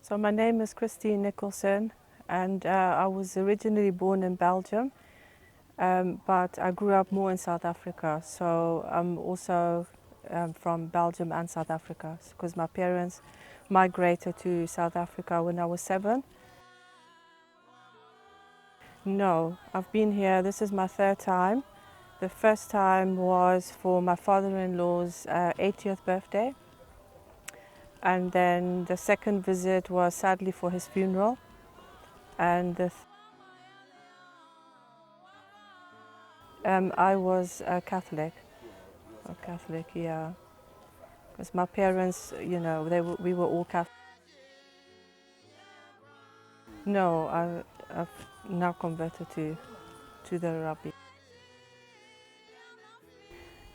So my name is Christine Nicholson, and I was originally born in Belgium, but I grew up more in South Africa. So I'm also from Belgium and South Africa, because my parents migrated to South Africa when I was 7. No, I've been here, this is my 3rd time. The first time was for my father-in-law's 80th birthday. And then the second visit was sadly for his funeral. And I was a Catholic. Yeah. Because my parents, you know, we were all Catholic. No, I've now converted to the Rabbi.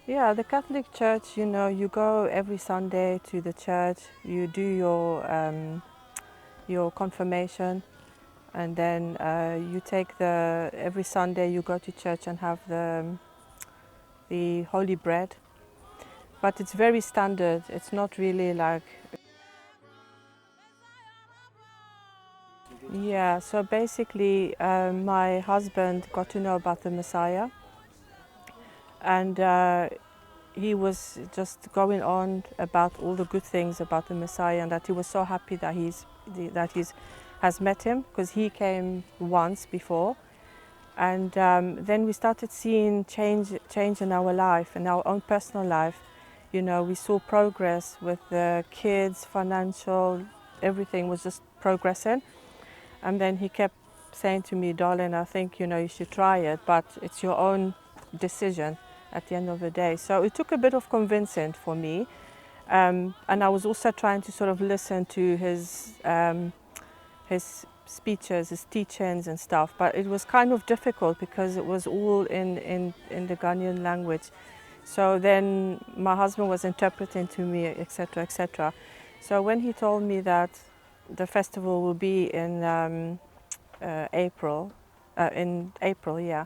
Yeah, the Catholic Church, you know, you go every Sunday to the church, you do your confirmation, and then you take every Sunday you go to church and have the holy bread. But it's very standard, it's not really like... Yeah, so basically my husband got to know about the Messiah, and he was just going on about all the good things about the Messiah, and that he was so happy that has met him, because he came once before. And then we started seeing change in our life, in our own personal life. You know, we saw progress with the kids, financial, everything was just progressing. And then he kept saying to me, darling, I think, you know, you should try it, but it's your own decision at the end of the day. So it took a bit of convincing for me. And I was also trying to sort of listen to his speeches, his teachings and stuff, but it was kind of difficult because it was all in the Ghanaian language. So then my husband was interpreting to me, etc., etc. So when he told me that the festival will be in April, yeah.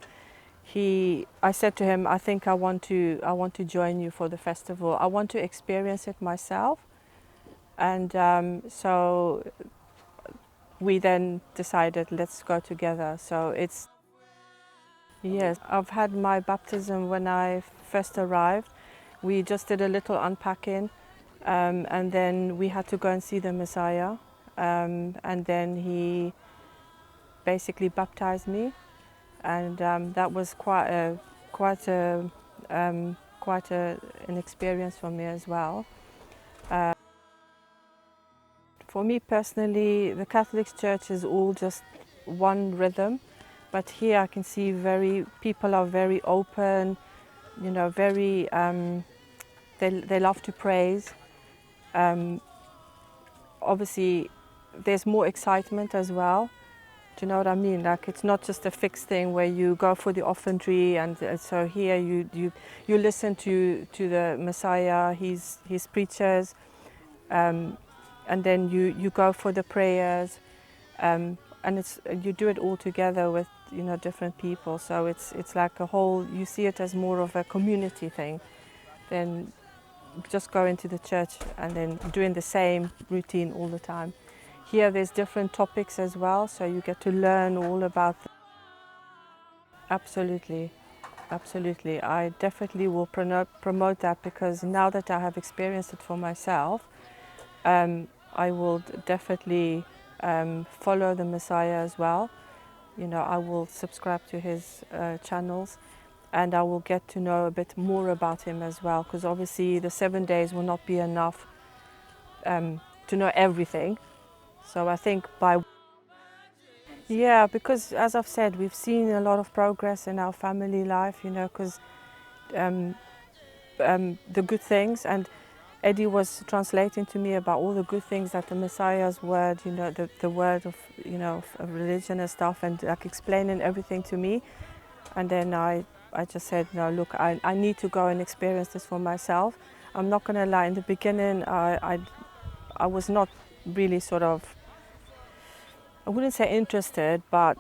I said to him, I think I want to join you for the festival. I want to experience it myself, and so we then decided, let's go together. So it's... Yes, I've had my baptism when I first arrived. We just did a little unpacking, and then we had to go and see the Messiah. And then he basically baptized me, and that was quite an experience for me as well. For me personally, the Catholic Church is all just one rhythm, but here I can see people are very open, you know, very they love to praise. Obviously, there's more excitement as well. Do you know what I mean? Like, it's not just a fixed thing where you go for the offentry, and so here you listen to the Messiah, his preachers, and then you go for the prayers, and you do it all together with, you know, different people. So it's like a whole. You see it as more of a community thing than just going to the church and then doing the same routine all the time. Here there's different topics as well, so you get to learn all about them. Absolutely, absolutely. I definitely will promote that, because now that I have experienced it for myself, I will definitely follow the Messiah as well. You know, I will subscribe to his channels, and I will get to know a bit more about him as well, because obviously the 7 days will not be enough to know everything. So I think yeah, because as I've said, we've seen a lot of progress in our family life, you know, because the good things, and Eddie was translating to me about all the good things that the Messiah's word, you know, the word of, you know, of religion and stuff, and like explaining everything to me. And then I just said, no, look, I need to go and experience this for myself. I'm not going to lie, in the beginning I was not really sort of, I wouldn't say interested, but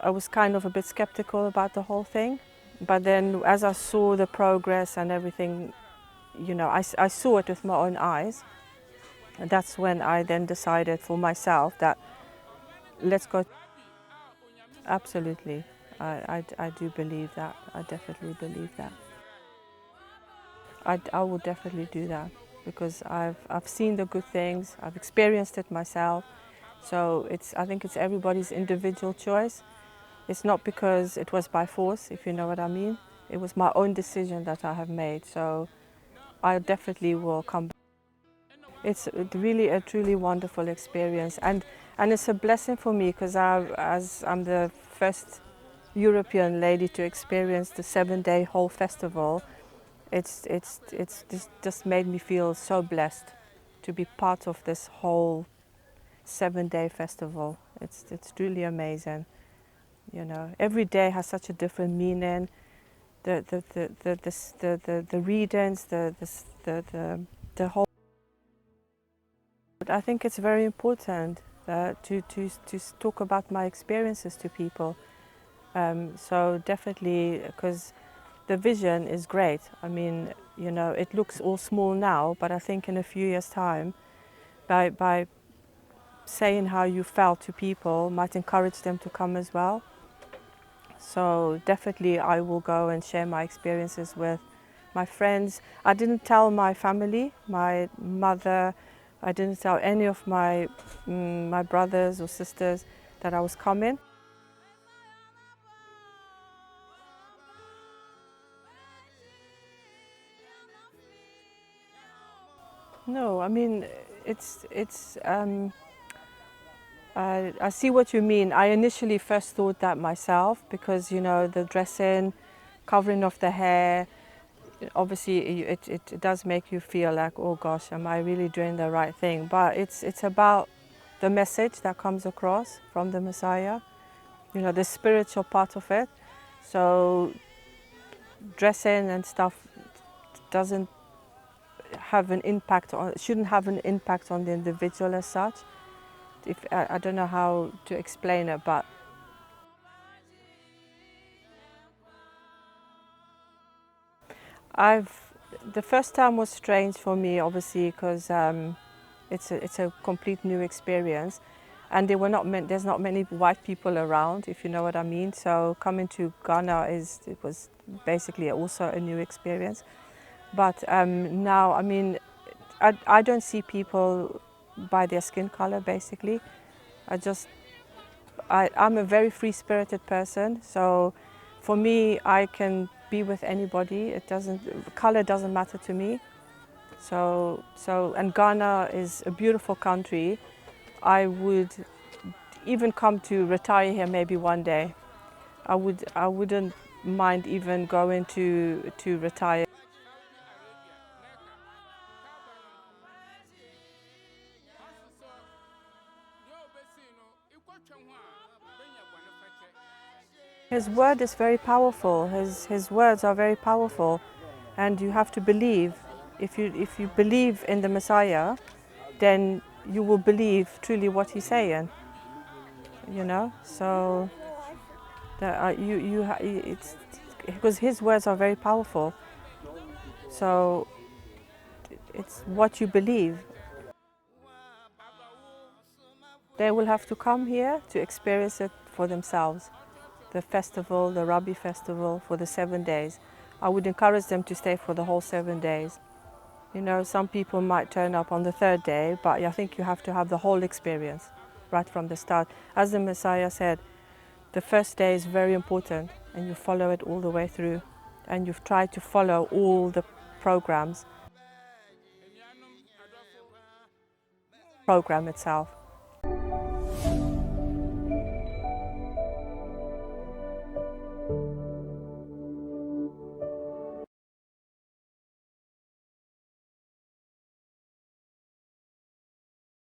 I was kind of a bit skeptical about the whole thing. But then as I saw the progress and everything, you know, I saw it with my own eyes. And that's when I then decided for myself that let's go. Absolutely. I do believe that. I definitely believe that. I will definitely do that because I've seen the good things, I've experienced it myself. So I think it's everybody's individual choice. It's not because it was by force, if you know what I mean. It was my own decision that I have made. So I definitely will come back. It's really a truly wonderful experience, and it's a blessing for me because as I'm the first European lady to experience the 7-day whole festival. It's just made me feel so blessed to be part of this whole 7-day festival. It's truly amazing. You know, every day has such a different meaning. The readings, the whole. But I think it's very important to talk about my experiences to people. So definitely, because the vision is great. I mean, you know, it looks all small now, but I think in a few years' time, by saying how you felt to people might encourage them to come as well. So definitely I will go and share my experiences with my friends. I didn't tell my family, my mother, I didn't tell any of my brothers or sisters that I was coming. No, I mean, I see what you mean. I initially first thought that myself because, you know, the dressing, covering of the hair, obviously it does make you feel like, oh gosh, am I really doing the right thing? But it's about the message that comes across from the Messiah, you know, the spiritual part of it. So dressing and stuff doesn't have an impact on, shouldn't have an impact on the individual as such. I don't know how to explain it, but the first time was strange for me, obviously, because it's a complete new experience, and there's not many white people around, if you know what I mean. So coming to Ghana it was basically also a new experience. But now, I mean, I don't see people by their skin color, basically. I'm a very free-spirited person, so for me, I can be with anybody. Color doesn't matter to me. And Ghana is a beautiful country. I would even come to retire here maybe one day. I wouldn't mind even going to retire. His word is very powerful. His words are very powerful, and you have to believe. If you believe in the Messiah, then you will believe truly what he's saying. You know, so it's because his words are very powerful. So it's what you believe. They will have to come here to experience it for themselves. The festival, the Rabbi festival, for the 7 days. I would encourage them to stay for the whole 7 days. You know, some people might turn up on the 3rd day, but I think you have to have the whole experience right from the start. As the Messiah said, the first day is very important, and you follow it all the way through, and you've tried to follow all the program itself.